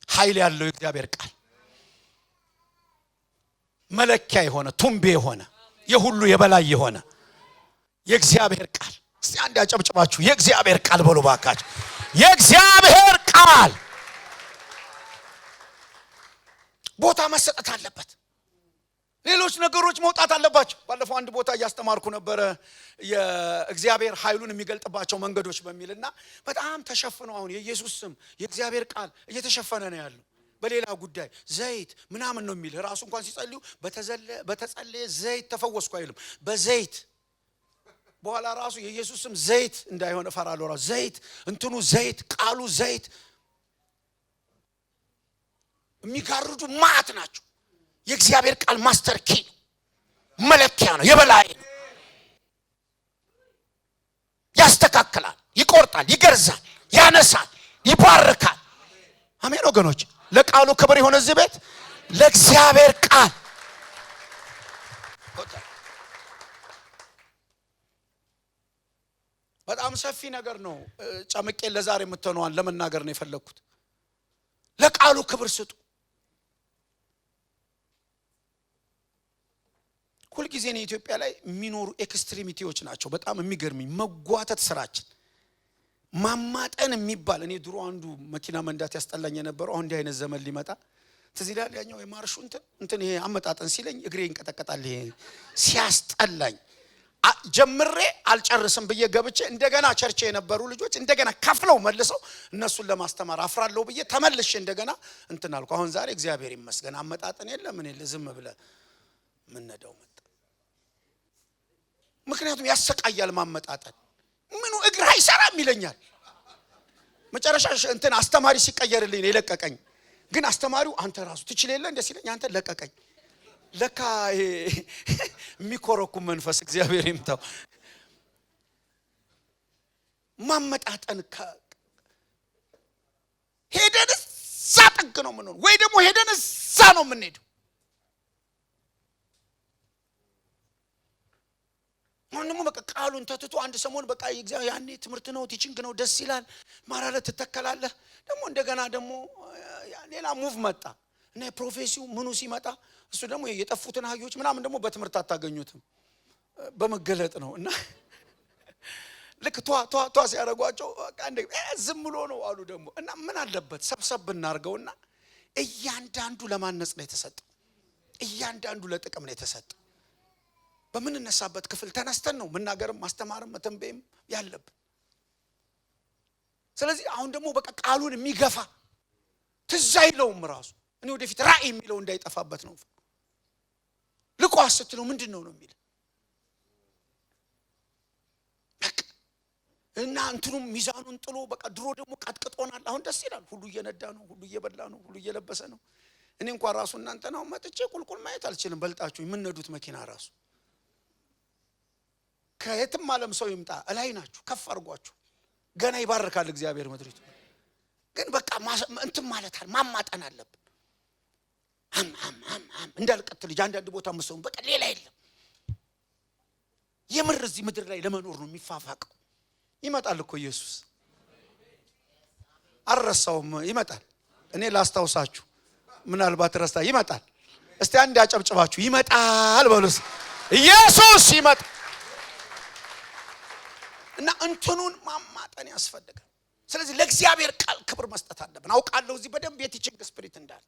ኃይል ያለው የእግዚአብሔር ቃል መለኪያ የሆነ ቱምቤ የሆነ የሁሉ የበላይ የሆነ የእግዚአብሔር ቃል። እስቲ አንድ ያጨብጭባችሁ የእግዚአብሔር ቃል በሉ ባካችሁ። የእግዚአብሔር ቃል ቦታ መሰጠት አለበት። ሌሎች ነገሮች መውጣት አለባቸው። ባለፈው አንድ ቦታ እያስተማርኩ ነበረ የእግዚአብሔር ኃይሉን የሚገልጥባቸው መንገዶች በሚልና በጣም ተሸፍነው አሁን የኢየሱስ ስም የእግዚአብሔር ቃል እየተሸፈነ ነው ያለው። በሌላ ጉዳይ ዘይት ምናምን ነው የሚል ራሱ እንኳን ሲጸልዩ በተጸለየ ዘይት ተፈወስኩ አይልም። በዘይት በኋላ ራሱ የኢየሱስ ስም ዘይት እንዳይሆን ፈራለሁ። ራሱ ዘይት እንትኑ ዘይት ቃሉ ዘይት የሚጋርዱ ማት ናቸው። የእግዚአብሔር ቃል ማስተር ኪ ነው፣ መለኪያ ነው፣ የበላይ ነው። ያስተካክላል፣ ይቆርጣል፣ ይገርዛል፣ ያነሳል፣ ይባርካል። አሜን ወገኖች። ለቃሉ ክብር ይሁን እዚህ ቤት ለእግዚአብሔር ቃል። በጣም ሰፊ ነገር ነው። ጨምቄ ለዛሬ የምትሆነዋን ለመናገር ነው የፈለኩት። ለቃሉ ክብር ስጡ። ሁሉ ጊዜ ነው ኢትዮጵያ ላይ የሚኖሩ ኤክስትሪሚቲዎች ናቸው በጣም የሚገርምኝ። መጓተት ስራችን ማማጠን የሚባል እኔ ድሮ አንዱ መኪና መንዳት ያስጠላኝ የነበረው አሁን እንዲህ አይነት ዘመን ሊመጣ ትዝ ይላል። ያኛው የማርሹ እንትን ይሄ አመጣጠን ሲለኝ እግሬ ይንቀጠቀጣል። ይሄ ሲያስጠላኝ ጀምሬ አልጨርስም ብዬ ገብቼ እንደገና ቸርቼ የነበሩ ልጆች እንደገና ከፍለው መልሰው እነሱን ለማስተማር አፍራለሁ ብዬ ተመልሼ እንደገና እንትን አልኩ። አሁን ዛሬ እግዚአብሔር ይመስገን አመጣጠን የለም። እኔ ዝም ብለ ምን ነዳው መጣ። ምክንያቱም ያሰቃያል ማመጣጠን። ምኑ እግር አይሰራም ይለኛል። መጨረሻ እንትን አስተማሪ ሲቀየርልኝ ነው የለቀቀኝ። ግን አስተማሪው አንተ ራሱ ትችል የለ እንደ ሲለኝ አንተ ለቀቀኝ። ለካ የሚኮረኩም መንፈስ እግዚአብሔር ይምታው። ማመጣጠን ሄደን እዛ ጥግ ነው የምንሆነው ወይ ደግሞ ሄደን እዛ ነው የምንሄደው። ማንንም በቃ ቃሉን ተትቶ አንድ ሰሞን በቃ እግዚአብሔር ያኔ ትምህርት ነው ቲቺንግ ነው ደስ ይላል ማራለት ተተከላለህ። ደግሞ እንደገና ደግሞ ሌላ ሙቭ መጣ እና ፕሮፌሲው ምኑ ሲመጣ እሱ ደግሞ የጠፉትን አህዮች ምናምን ደግሞ በትምህርት አታገኙትም በመገለጥ ነው። እና ልክ ቷ ሲያደርጓቸው በቃ ዝም ብሎ ነው አሉ ደግሞ። እና ምን አለበት ሰብሰብ ብናርገውና እያንዳንዱ ለማነጽ ነው የተሰጠው፣ እያንዳንዱ ለጥቅም ነው የተሰጠው። በምንነሳበት ክፍል ተነስተን ነው መናገርም ማስተማርም መተንበይም ያለብን። ስለዚህ አሁን ደግሞ በቃ ቃሉን የሚገፋ ትዝ አይለውም ራሱ። እኔ ወደፊት ራእይ የሚለው እንዳይጠፋበት ነው። ልቋስ ስትለው ምንድነው ነው የሚል እና እንትኑም ሚዛኑን ጥሎ በቃ ድሮ ደግሞ ቀጥቅጦናል። አሁን ደስ ይላል። ሁሉ እየነዳ ነው፣ ሁሉ እየበላ ነው፣ ሁሉ እየለበሰ ነው። እኔ እንኳን ራሱ እናንተ ነው መጥቼ ቁልቁል ማየት አልችልም። በልጣችሁ የምንነዱት መኪና ራሱ ከየትም ዓለም ሰው ይምጣ እላይ ናችሁ፣ ከፍ አድርጓችሁ ገና ይባርካል እግዚአብሔር ምድሪቱ። ግን በቃ እንትን ማለት ማማጠን አለብን። እንዳልቀጥ ልጅ አንዳንድ ቦታ መስውን በቃ ሌላ የለም። የምር እዚህ ምድር ላይ ለመኖር ነው የሚፋፋቀው። ይመጣል እኮ ኢየሱስ አረሳውም፣ ይመጣል። እኔ ላስታውሳችሁ፣ ምናልባት ረስታ ይመጣል። እስቲ አንድ ያጨብጭባችሁ ይመጣል በሉስ። ኢየሱስ ይመጣል። እና እንትኑን ማማጠን ያስፈልጋል። ስለዚህ ለእግዚአብሔር ቃል ክብር መስጠት አለብን። አውቃለሁ እዚህ በደንብ የቲቺንግ ስፒሪት እንዳለ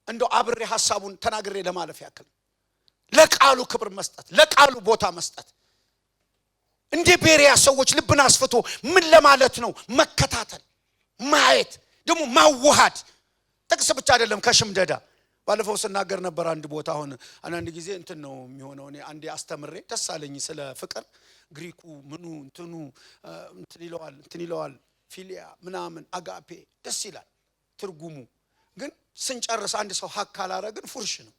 እንደው አብሬ ሐሳቡን ተናግሬ ለማለፍ ያክል ለቃሉ ክብር መስጠት፣ ለቃሉ ቦታ መስጠት። እንደ ቤሪያ ሰዎች ልብን አስፍቶ ምን ለማለት ነው መከታተል፣ ማየት፣ ደግሞ ማዋሃድ። ጥቅስ ብቻ አይደለም ከሽምደዳ። ባለፈው ስናገር ነበር አንድ ቦታ። አሁን አንድ ጊዜ እንትን ነው የሚሆነው። እኔ አንዴ አስተምሬ ደስ አለኝ ስለ ፍቅር። ግሪኩ ምኑ እንትኑ እንትን ይለዋል ፊሊያ ምናምን አጋፔ ደስ ይላል ትርጉሙ። ግን ስንጨርስ አንድ ሰው ሀክ ካላረግን ፉርሽ ነው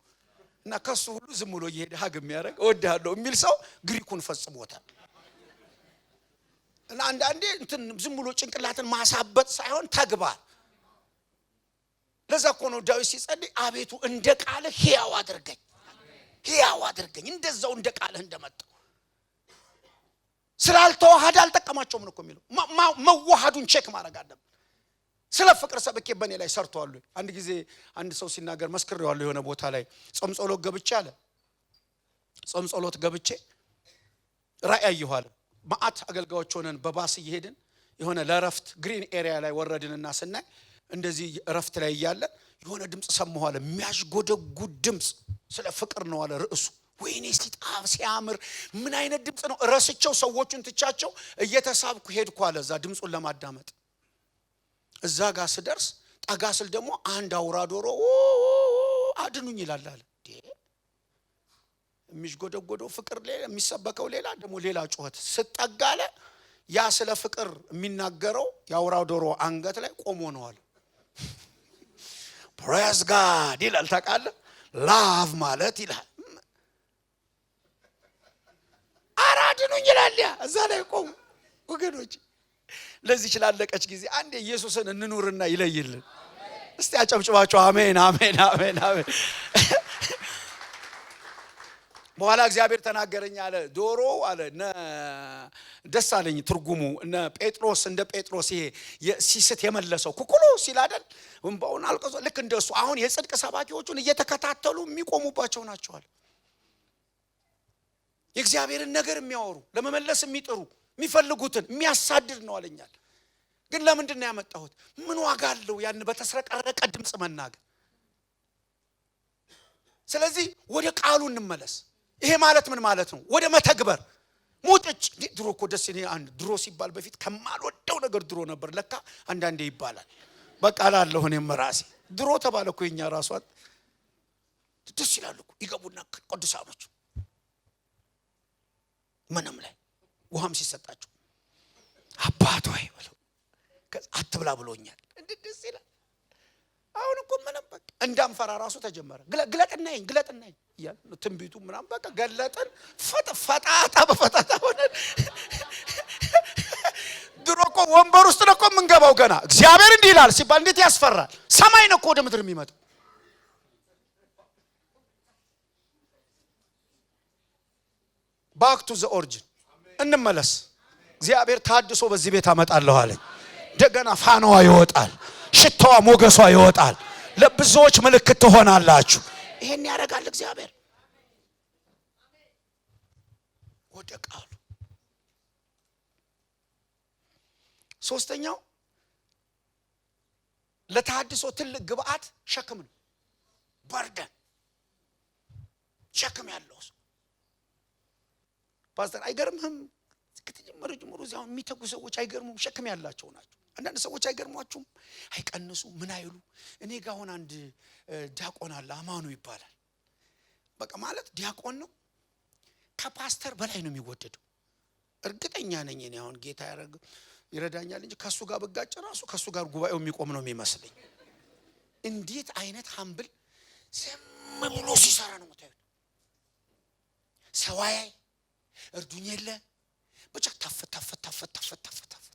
እና ከሱ ሁሉ ዝም ብሎ እየሄደ ሀግ የሚያደርግ እወድሃለሁ የሚል ሰው ግሪኩን ፈጽሞታል። እና አንዳንዴ እንትን ዝም ብሎ ጭንቅላትን ማሳበጥ ሳይሆን ተግባር። ለዛ እኮ ነው ዳዊት ሲጸልይ አቤቱ እንደ ቃልህ ሕያው አድርገኝ፣ ሕያው አድርገኝ እንደዛው እንደ ቃልህ እንደመጣው። ስላልተዋሃደ አልጠቀማቸውም ነው የሚለው። መዋሃዱን ቼክ ማድረግ አለብን። ስለ ፍቅር ሰብኬ በኔ ላይ ሰርቷል። አንድ ጊዜ አንድ ሰው ሲናገር መስክሬዋለሁ። የሆነ ቦታ ላይ ጾም ጸሎት ገብቼ አለ። ጾም ጸሎት ገብቼ ራእይ አየሁ አለ። ማአት አገልጋዮች ሆነን በባስ እየሄድን የሆነ ለረፍት ግሪን ኤሪያ ላይ ወረድንና ስናይ እንደዚህ ረፍት ላይ እያለ የሆነ ድምጽ ሰማሁ አለ። የሚያስጎደጉድ ድምጽ ስለ ፍቅር ነው አለ ርዕሱ። ወይኔ ሲጣፍ ሲያምር ምን አይነት ድምጽ ነው? ረስቸው ሰዎቹን ትቻቸው እየተሳብኩ ሄድኩ አለ እዛ ድምጹን ለማዳመጥ። እዛ ጋር ስደርስ ጠጋ ስል ደግሞ አንድ አውራ ዶሮ አድኑኝ ይላል አለ። የሚስጎደጎደው ፍቅር ሌላ፣ የሚሰበከው ሌላ፣ ደግሞ ሌላ ጩኸት ስጠጋ አለ ያ ስለ ፍቅር የሚናገረው የአውራ ዶሮ አንገት ላይ ቆሞ ነው አለ። ፕሬዝ ጋድ ይላል። ታውቃለህ ላቭ ማለት ይላል አራድኑኝ ይላል። ያ እዛ ላይ ቆሙ። ወገኖች ለዚህ ይችላለቀች ጊዜ አንዴ ኢየሱስን እንኑርና ይለይልን። እስቲ አጨብጭባችሁ አሜን አሜን አሜን አሜን። በኋላ እግዚአብሔር ተናገረኝ አለ። ዶሮ አለ ደስ አለኝ ትርጉሙ እነ ጴጥሮስ እንደ ጴጥሮስ ይሄ ሲስት የመለሰው ኩኩሉ ሲል አይደል ወንባውን አልቀዞ ልክ እንደሱ አሁን የጽድቅ ሰባኪዎቹን እየተከታተሉ የሚቆሙባቸው ናቸዋል። የእግዚአብሔርን ነገር የሚያወሩ ለመመለስ የሚጥሩ የሚፈልጉትን የሚያሳድድ ነው አለኛል። ግን ለምንድን ነው ያመጣሁት? ምን ዋጋ አለው ያን በተስረቀረቀ ድምጽ መናገር? ስለዚህ ወደ ቃሉ እንመለስ። ይሄ ማለት ምን ማለት ነው? ወደ መተግበር ሙጥጭ። ድሮ እኮ ደስ ይኔ አንድ ድሮ ሲባል በፊት ከማልወደው ነገር ድሮ ነበር። ለካ አንዳንዴ ይባላል። በቃ አላለሁ እኔም ራሴ ድሮ ተባለ እኮ የኛ ራሷን ደስ ይላል እኮ ይገቡና ቅዱሳኖች ምንም ላይ ውሃም ሲሰጣቸው አባት ሆይ ብለው አትብላ ብሎኛል። ደስ ይላል። አሁን እኮ ምንም በቃ እንዳንፈራ ራሱ ተጀመረ። ግለጥናኝ ግለጥናኝ ያ ትንቢቱ ምናምን በቃ ገለጥን። ፈጣጣ በፈጣጣ ሆነ። ድሮ እኮ ወንበር ውስጥ ነው እኮ የምንገባው። ገና እግዚአብሔር እንዲህ ይላል ሲባል እንዴት ያስፈራል። ሰማይ ነው እኮ ወደ ምድር የሚመጣው። ባክ ቱ ዘ ኦሪጂን እንመለስ። እግዚአብሔር ታድሶ በዚህ ቤት አመጣለሁ አለኝ። እንደገና ፋናዋ ይወጣል፣ ሽታዋ ሞገሷ ይወጣል። ለብዙዎች ምልክት ትሆናላችሁ። ይሄን ያደርጋል እግዚአብሔር። ወደ ቃሉ። ሶስተኛው ለታድሶ ትልቅ ግብአት ሸክም ነው። በርደን ሸክም ያለው ሰው ፓስተር አይገርምህም? ከተጀመረ ጀምሮ እዚያው የሚተጉ ሰዎች አይገርሙም? ሸክም ያላቸው ናቸው። አንዳንድ ሰዎች አይገርሟችሁም? አይቀንሱ ምን አይሉ። እኔ ጋር አሁን አንድ ዲያቆን አለ፣ አማኑ ይባላል። በቃ ማለት ዲያቆን ነው፣ ከፓስተር በላይ ነው የሚወደደው። እርግጠኛ ነኝ እኔ አሁን ጌታ ይረዳኛል እንጂ ከሱ ጋር በጋጭ ራሱ ከሱ ጋር ጉባኤው የሚቆም ነው የሚመስለኝ። እንዴት አይነት ሀምብል ዝም ብሎ ሲሰራ ነው የምታዩት። ሰዋይ እርዱኝ የለ ብቻ ተፍ ተፍ ተፍ ተፍ ተፍ ተፍ።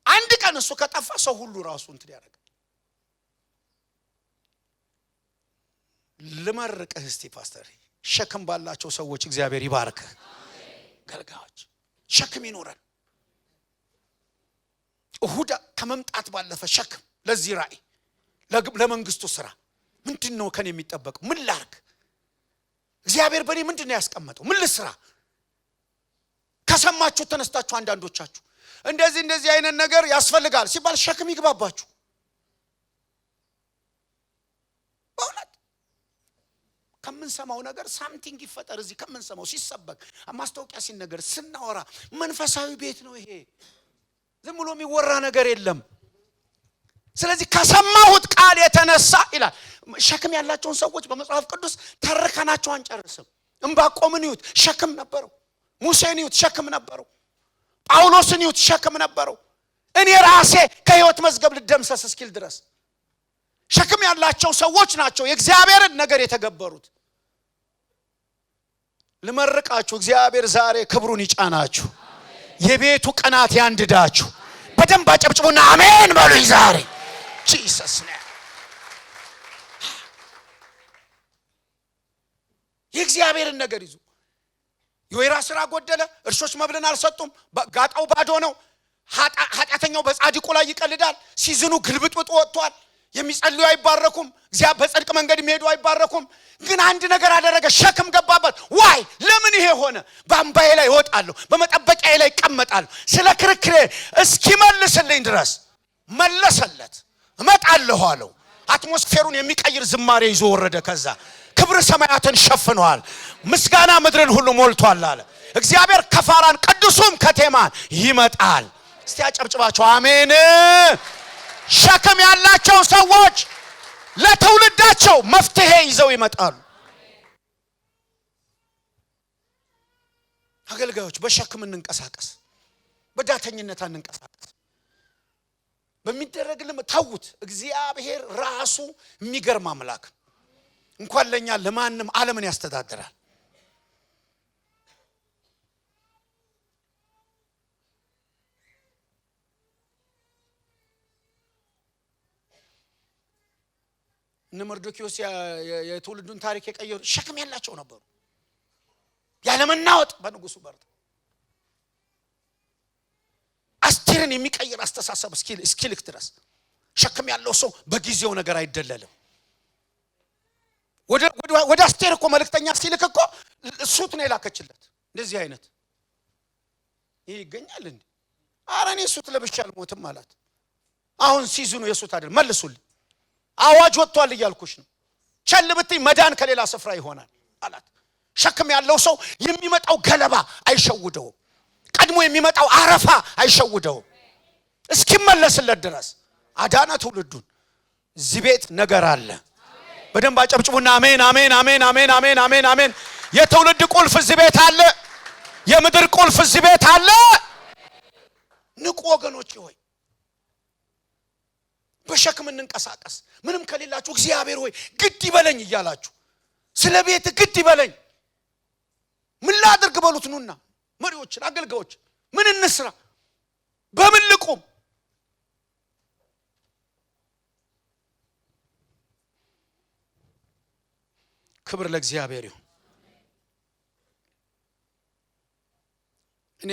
አንድ ቀን እሱ ከጠፋ ሰው ሁሉ ራሱ እንትን ያደርጋል። ልመርቅህ እስቲ ፓስተር፣ ሸክም ባላቸው ሰዎች እግዚአብሔር ይባርክህ። ገልጋዮች ሸክም ይኖረን። እሁድ ከመምጣት ባለፈ ሸክም ለዚህ ራእይ ለመንግስቱ ስራ ምንድነው ከኔ የሚጠበቀው? ምን ላርግ? እግዚአብሔር በኔ ምንድነው ያስቀመጠው? ምን ልስራ? ከሰማችሁ ተነስታችሁ አንዳንዶቻችሁ እንደዚህ አይነት ነገር ያስፈልጋል ሲባል ሸክም ይግባባችሁ። በእውነት ከመንሰማው ነገር ሳምቲንግ ይፈጠር። እዚህ ከመንሰማው ሲሰበክ ማስታወቂያ ሲነገር ስናወራ መንፈሳዊ ቤት ነው ይሄ፣ ዝም ብሎ የሚወራ ነገር የለም። ስለዚህ ከሰማሁት ቃል የተነሳ ይላል ሸክም ያላቸውን ሰዎች በመጽሐፍ ቅዱስ ተርከናቸው አንጨርስም። ዕንባቆምን ይዩት ሸክም ነበረው፣ ሙሴን ይዩት ሸክም ነበረው፣ ጳውሎስን ይዩት ሸክም ነበረው። እኔ ራሴ ከሕይወት መዝገብ ልደምሰስ እስኪል ድረስ ሸክም ያላቸው ሰዎች ናቸው የእግዚአብሔርን ነገር የተገበሩት። ልመርቃችሁ፣ እግዚአብሔር ዛሬ ክብሩን ይጫናችሁ፣ የቤቱ ቅናት ያንድዳችሁ። በደንብ አጨብጭቡና አሜን በሉኝ። ዛሬ ጂሰስ ነው የእግዚአብሔርን ነገር ይዙ። የወይራ ስራ ጎደለ፣ እርሾች መብልን አልሰጡም፣ ጋጣው ባዶ ነው። ኃጢአተኛው በጻድቁ ላይ ይቀልዳል። ሲዝኑ ግልብጥብጥ ወጥቷል። የሚጸልዩ አይባረኩም፣ እግዚአብሔር በጽድቅ መንገድ የሚሄዱ አይባረኩም። ግን አንድ ነገር አደረገ፣ ሸክም ገባበት። ዋይ ለምን ይሄ ሆነ? በአምባዬ ላይ እወጣለሁ፣ በመጠበቂያዬ ላይ እቀመጣለሁ፣ ስለ ክርክሬ እስኪመልስልኝ ድረስ መለሰለት። እመጣለሁ አለው። አትሞስፌሩን የሚቀይር ዝማሬ ይዞ ወረደ። ከዛ ክብር ሰማያትን ሸፍኗል፣ ምስጋና ምድርን ሁሉ ሞልቷል አለ እግዚአብሔር። ከፋራን ቅዱሱም ከቴማን ይመጣል። እስቲ አጨብጭባቸው አሜን። ሸክም ያላቸው ሰዎች ለትውልዳቸው መፍትሄ ይዘው ይመጣሉ። አገልጋዮች በሸክም እንንቀሳቀስ፣ በዳተኝነት እንንቀሳቀስ። በሚደረግልን ታውት እግዚአብሔር ራሱ የሚገርም አምላክ እንኳን ለኛ ለማንም ዓለምን ያስተዳድራል። እነ መርዶክዮስ የትውልዱን ታሪክ የቀየሩ ሸክም ያላቸው ነበሩ። ያለመናወጥ በንጉሱ በር አስቴርን የሚቀይር አስተሳሰብ እስኪልክ ድረስ ሸክም ያለው ሰው በጊዜው ነገር አይደለልም። ወደ አስቴር እኮ መልእክተኛ ሲልክ እኮ ሱት ነው የላከችለት። እንደዚህ አይነት ይሄ ይገኛል እንዴ? ኧረ እኔ ሱት ለብሼ አልሞትም አላት። አሁን ሲዝኑ የሱት አይደል፣ መልሱልኝ፣ አዋጅ ወጥቷል እያልኩሽ ነው። ቸል ብትይ መዳን ከሌላ ስፍራ ይሆናል አላት። ሸክም ያለው ሰው የሚመጣው ገለባ አይሸውደውም፣ ቀድሞ የሚመጣው አረፋ አይሸውደውም። እስኪመለስለት ድረስ አዳነ ትውልዱን። እዚህ ቤት ነገር አለ። በደንብ አጨብጭቡና አሜን አሜን አሜን አሜን አሜን አሜን አሜን። የትውልድ ቁልፍ እዚህ ቤት አለ። የምድር ቁልፍ እዚህ ቤት አለ። ንቁ ወገኖች ሆይ፣ በሸክም እንንቀሳቀስ። ምንም ከሌላችሁ እግዚአብሔር ሆይ ግድ ይበለኝ እያላችሁ ስለ ቤት ግድ ይበለኝ ምን ላድርግ በሉት። ኑና መሪዎችን፣ አገልጋዮች ምን እንስራ፣ በምን ልቁም? ክብር ለእግዚአብሔር ይሁን። እኔ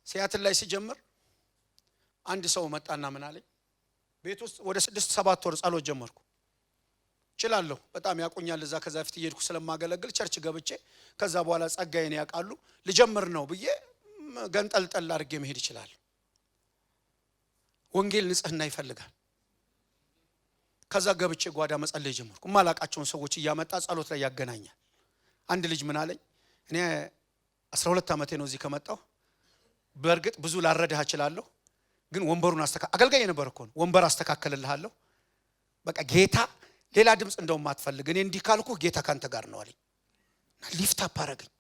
ሲያትል ላይ ሲጀምር አንድ ሰው መጣና ምን አለኝ፣ ቤት ውስጥ ወደ 6-7 ወር ጸሎት ጀመርኩ። እችላለሁ፣ በጣም ያቆኛል። እዛ ከዛ ፊት እየሄድኩ ስለማገለግል ቸርች ገብቼ ከዛ በኋላ ጸጋዬን ያውቃሉ ልጀምር ነው ብዬ ገንጠልጠል አድርጌ መሄድ ይችላል። ወንጌል ንጽህና ይፈልጋል። ከዛ ገብቼ ጓዳ መጸለይ ጀመርኩ። ማላቃቸውን ሰዎች እያመጣ ጸሎት ላይ ያገናኛል። አንድ ልጅ ምን አለኝ፣ እኔ 12 ዓመቴ ነው እዚህ ከመጣሁ። በእርግጥ ብዙ ላረዳህ እችላለሁ፣ ግን ወንበሩን አገልጋይ ነበር እኮ ነው። ወንበር አስተካክልልሃለሁ። በቃ ጌታ ሌላ ድምጽ እንደውም አትፈልግ፣ እኔ እንዲህ ካልኩ ጌታ ካንተ ጋር ነው አለኝ። ሊፍት አፕ አረገኝ።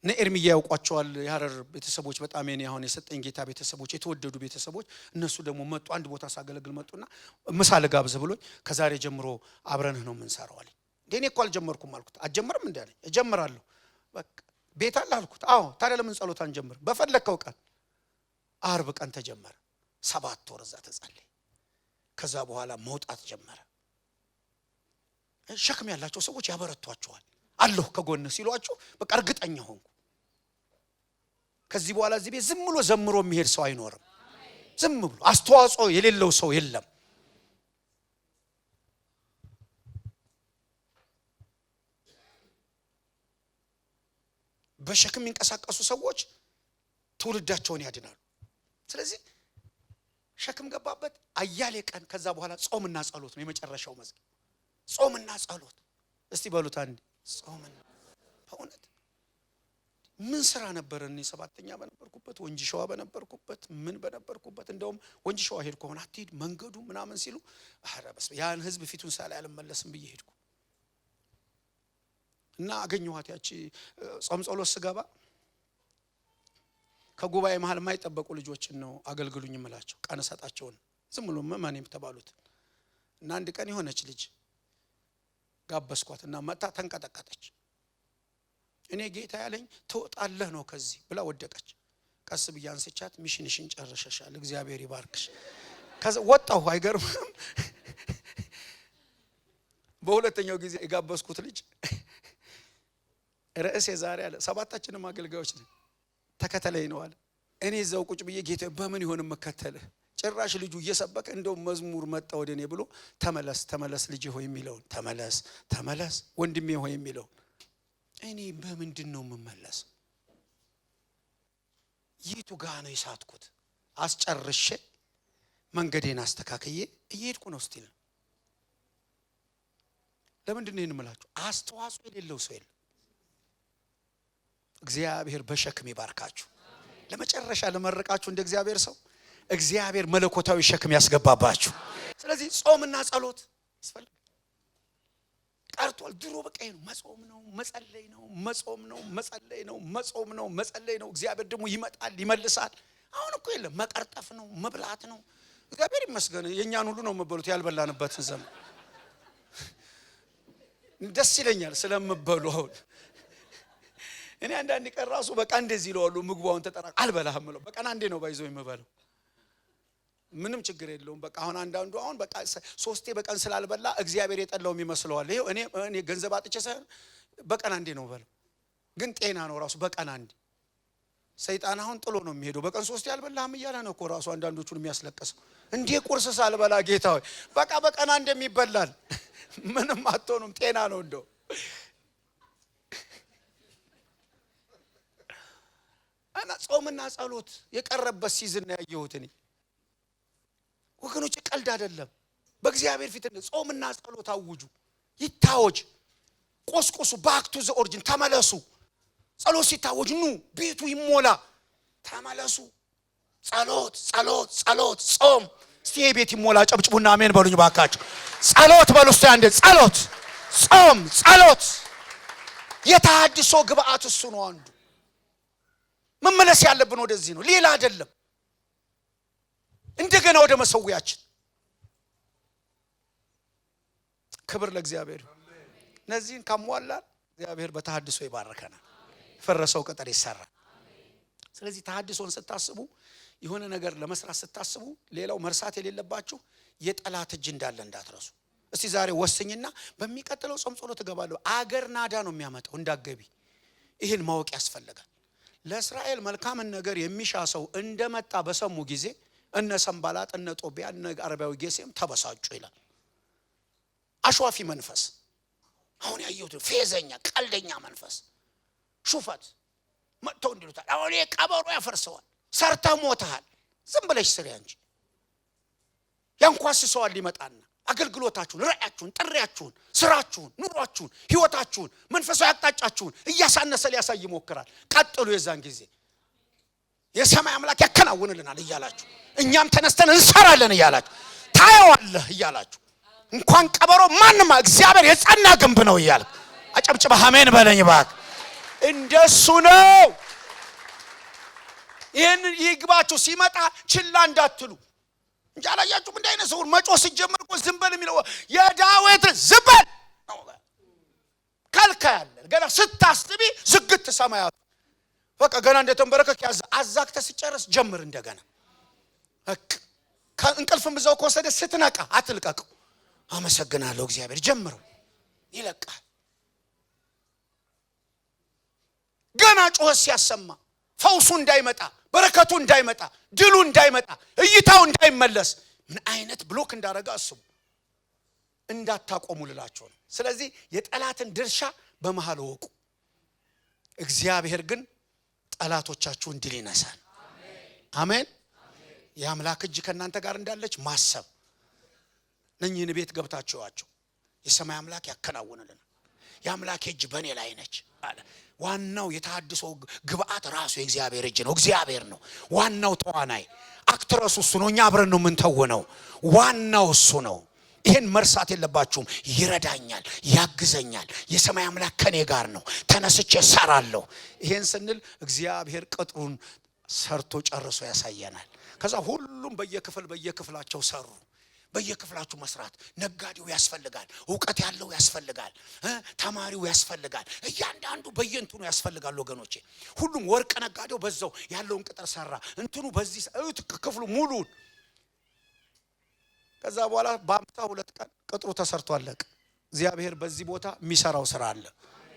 ኤርሚያ ያውቋቸዋል የሐረር ቤተሰቦች በጣም የኔ አሁን የሰጠኝ ጌታ ቤተሰቦች የተወደዱ ቤተሰቦች። እነሱ ደግሞ መጡ። አንድ ቦታ ሳገለግል መጡና ምሳ ልጋብዝ ብሎኝ ከዛሬ ጀምሮ አብረንህ ነው የምንሰራው አለኝ። እኔ እኮ አልጀመርኩም አልኩት። አትጀምርም እንዴ አለኝ። እጀምራለሁ። በቃ ቤት አለ አልኩት። አዎ ታዲያ ለምን ጸሎት አንጀምር? በፈለከው ቀን። አርብ ቀን ተጀመረ። 7 ወር እዛ ተጸለየ። ከዛ በኋላ መውጣት ጀመረ። ሸክም ያላቸው ሰዎች ያበረቷቸዋል። አለሁ ከጎንህ ሲሏቸው በቃ እርግጠኛ ሆንኩ። ከዚህ በኋላ እዚህ ቤት ዝም ብሎ ዘምሮ የሚሄድ ሰው አይኖርም። ዝም ብሎ አስተዋጽኦ የሌለው ሰው የለም። በሸክም የሚንቀሳቀሱ ሰዎች ትውልዳቸውን ያድናሉ። ስለዚህ ሸክም ገባበት አያሌ ቀን። ከዛ በኋላ ጾምና ጸሎት ነው የመጨረሻው መዝጊያ። ጾምና ጸሎት እስቲ በሉት አንዴ። ጾምና በእውነት ምን ስራ ነበር? እኔ 7ኛ በነበርኩበት ወንጂ ሸዋ በነበርኩበት ምን በነበርኩበት እንደውም ወንጂ ሸዋ ሄድኩ። ሆነ አትሂድ መንገዱ ምናምን ሲሉ አረ በስመ ያን ህዝብ ፊቱን ሳላይ አልመለስም ብዬ ሄድኩ እና አገኘኋት። ያቺ ጾም ጸሎት ስገባ ከጉባኤ መሃል የማይጠበቁ ልጆችን ነው አገልግሉኝ እምላቸው። ቀን ሰጣቸው ዝም ብሎ ማንም ተባሉት እና አንድ ቀን የሆነች ልጅ ጋበስኳትና መጣ ተንቀጠቀጠች። እኔ ጌታ ያለኝ ትወጣለህ ነው ከዚህ ብላ ወደቀች። ቀስ ብዬ አንስቻት ሚሽንሽን ጨርሰሻል እግዚአብሔር ይባርክሽ። ከዛ ወጣሁ። አይገርምም? በሁለተኛው ጊዜ የጋበስኩት ልጅ ርዕሴ ዛሬ አለ 7ታችንም አገልጋዮች ነን ተከተለኝ ነው አለ። እኔ እዛው ቁጭ ብዬ ጌታ በምን ይሆን መከተልህ? ጭራሽ ልጁ እየሰበከ እንደው መዝሙር መጣ ወደኔ ብሎ ተመለስ ተመለስ ልጅ ሆይ የሚለው ተመለስ ተመለስ ወንድሜ ሆይ የሚለው እኔ በምንድን ነው የምመለስ? የቱ ጋር ነው የሳትኩት? አስጨርሼ መንገዴን አስተካክዬ እየሄድኩ ነው ስቲል። ለምንድን ነው የምላችሁ? አስተዋጽኦ የሌለው ሰው የለም። እግዚአብሔር በሸክም ይባርካችሁ። ለመጨረሻ ለመረቃችሁ እንደ እግዚአብሔር ሰው እግዚአብሔር መለኮታዊ ሸክም ያስገባባችሁ። ስለዚህ ጾምና ጸሎት ያስፈልጋል። ቀርቷል። ድሮ በቃ ነው መጾም ነው መጸለይ ነው መጾም ነው መጸለይ ነው መጾም ነው መጸለይ ነው። እግዚአብሔር ደግሞ ይመጣል ይመልሳል። አሁን እኮ የለም መቀርጠፍ ነው መብላት ነው። እግዚአብሔር ይመስገን የኛን ሁሉ ነው መበሉት ያልበላንበትን ዘመን ደስ ይለኛል ስለምበሉ። አሁን እኔ አንዳንድ ቀን ራሱ በቃ እንደዚህ ይለዋሉ ምግቧን ተጠራ አልበላህም ነው በቃ አንዴ ነው ባይዘው የምበለው ምንም ችግር የለውም። በቃ አሁን አንዳንዱ አሁን በቃ 3 በቀን ስላልበላ እግዚአብሔር የጠላው ይመስለዋል። ይሄው እኔ ገንዘብ አጥቼ ሳይሆን በቀን አንዴ ነው በለው፣ ግን ጤና ነው ራሱ በቀን አንዴ። ሰይጣን አሁን ጥሎ ነው የሚሄደው። በቀን 3 ያልበላህም እያለ ነው እኮ ራሱ አንዳንዶቹን የሚያስለቅሰው። እንዴ ቁርስ ሳልበላ ጌታ ሆይ በቃ በቀን አንዴ የሚበላል ምንም አትሆኑም ጤና ነው እንደው። እና ጾምና ጸሎት የቀረበት ሲዝን ነው ያየሁት እኔ ወገኖች። ቀልድ አይደለም። በእግዚአብሔር ፊት ጾምና ጸሎት አውጁ፣ ይታወጅ፣ ቆስቆሱ፣ ባክ ቱ ዘ ኦሪጂን ተመለሱ። ጸሎት ሲታወጅ ኑ ቤቱ ይሞላ፣ ተመለሱ። ጸሎት ጸሎት ጸሎት ጾም። እስቲ ቤት ይሞላ። ጨብጭቡና አሜን በሉኝ ባካችሁ። ጸሎት በሉ እስቲ አንዴ። ጸሎት ጾም ጸሎት የተሐድሶ ግብአት እሱ ነው አንዱ። መመለስ ያለብን ወደዚህ ነው፣ ሌላ አይደለም። እንደገና ወደ መሰዊያችን። ክብር ለእግዚአብሔር። እነዚህን ካሟላን እግዚአብሔር በተሐድሶ ይባርከናል። ፈረሰው ቅጥር ይሰራል። ስለዚህ ተሐድሶን ስታስቡ የሆነ ነገር ለመስራት ስታስቡ ሌላው መርሳት የሌለባችሁ የጠላት እጅ እንዳለ እንዳትረሱ። እስቲ ዛሬ ወስኝና በሚቀጥለው ጾም ጸሎት እገባለሁ። አገር ናዳ ነው የሚያመጣው እንዳገቢ። ይህን ማወቅ ያስፈልጋል። ለእስራኤል መልካምን ነገር የሚሻ ሰው እንደመጣ በሰሙ ጊዜ እነ ሰንባላጥ እነ ጦቢያ እነ አረባዊ ጌሴም ተበሳጩ ይላል። አሽዋፊ መንፈስ አሁን ያየሁት ፌዘኛ ቀልደኛ መንፈስ ሹፈት መጥተው እንዲሉታል አሁን የቀበሮ ያፈርሰዋል። ሰርተ ሞተሃል ዝም ብለሽ ስሪ አንቺ። ያንኳስሰዋል ይመጣና አገልግሎታችሁን፣ ራእያችሁን፣ ጥሪያችሁን፣ ስራችሁን፣ ኑሯችሁን፣ ህይወታችሁን፣ መንፈሳዊ አቅጣጫችሁን እያሳነሰ ሊያሳይ ይሞክራል። ቀጥሉ። የዛን ጊዜ የሰማይ አምላክ ያከናውንልናል እያላችሁ እኛም ተነስተን እንሰራለን እያላችሁ ታየዋለህ እያላችሁ እንኳን ቀበሮ ማንማ እግዚአብሔር የጸና ግንብ ነው እያልክ አጨብጭበህ አሜን በለኝ እባክህ። እንደሱ ነው። ይሄን ይግባችሁ። ሲመጣ ችላ እንዳትሉ እንጂ አላያችሁም? እንደ አይነት ሰው መጮህ ሲጀምር እኮ ዝም በል የሚለው የዳዊት ዝም በል ከልካያለ ገና ስታስጥቢ ዝግት ሰማያት በቃ ገና እንደተንበረከክ አዛክተ ሲጨርስ ጀምር እንደገና። እንቅልፍም ብዛው ከወሰደ ስትነቃ አትልቀቀው። አመሰግናለሁ እግዚአብሔር ጀምረው ይለቃል። ገና ጮህ ሲያሰማ ፈውሱ እንዳይመጣ፣ በረከቱ እንዳይመጣ፣ ድሉ እንዳይመጣ፣ እይታው እንዳይመለስ ምን አይነት ብሎክ እንዳረጋ አስቡ። እንዳታቆሙ ልላችሁ ነው። ስለዚህ የጠላትን ድርሻ በመሃል ወቁ። እግዚአብሔር ግን ጠላቶቻችሁን ድል ይነሳል። አሜን። የአምላክ እጅ ከናንተ ጋር እንዳለች ማሰብ። ነኝን ቤት ገብታችኋቸው የሰማይ አምላክ ያከናውንልናል። የአምላክ እጅ በእኔ ላይ ነች አለ። ዋናው የተሐድሶ ግብአት ራሱ የእግዚአብሔር እጅ ነው። እግዚአብሔር ነው ዋናው ተዋናይ። አክትረሱ እሱ ነው። እኛ አብረን ነው የምንተውነው። ዋናው እሱ ነው። ይሄን መርሳት የለባችሁም። ይረዳኛል፣ ያግዘኛል። የሰማይ አምላክ ከኔ ጋር ነው። ተነስቼ እሰራለሁ። ይሄን ስንል እግዚአብሔር ቅጥሩን ሰርቶ ጨርሶ ያሳየናል። ከዛ ሁሉም በየክፍላቸው ሰሩ። በየክፍላችሁ መስራት። ነጋዴው ያስፈልጋል፣ ዕውቀት ያለው ያስፈልጋል፣ ተማሪው ያስፈልጋል፣ እያንዳንዱ በየእንትኑ ያስፈልጋል ወገኖቼ። ሁሉም ወርቅ ነጋዴው በዛው ያለውን ቅጥር ሰራ። እንትኑ በዚህ ክፍሉ ሙሉን። ከዛ በኋላ በ52 ቀን ቅጥሩ ተሰርቶ አለቀ። እግዚአብሔር በዚህ ቦታ የሚሰራው ስራ አለ።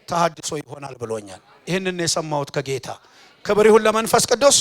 ተሐድሶ ይሆናል ብሎኛል። ይሄንን የሰማሁት ከጌታ። ክብር ይሁን ለመንፈስ ቅዱስ።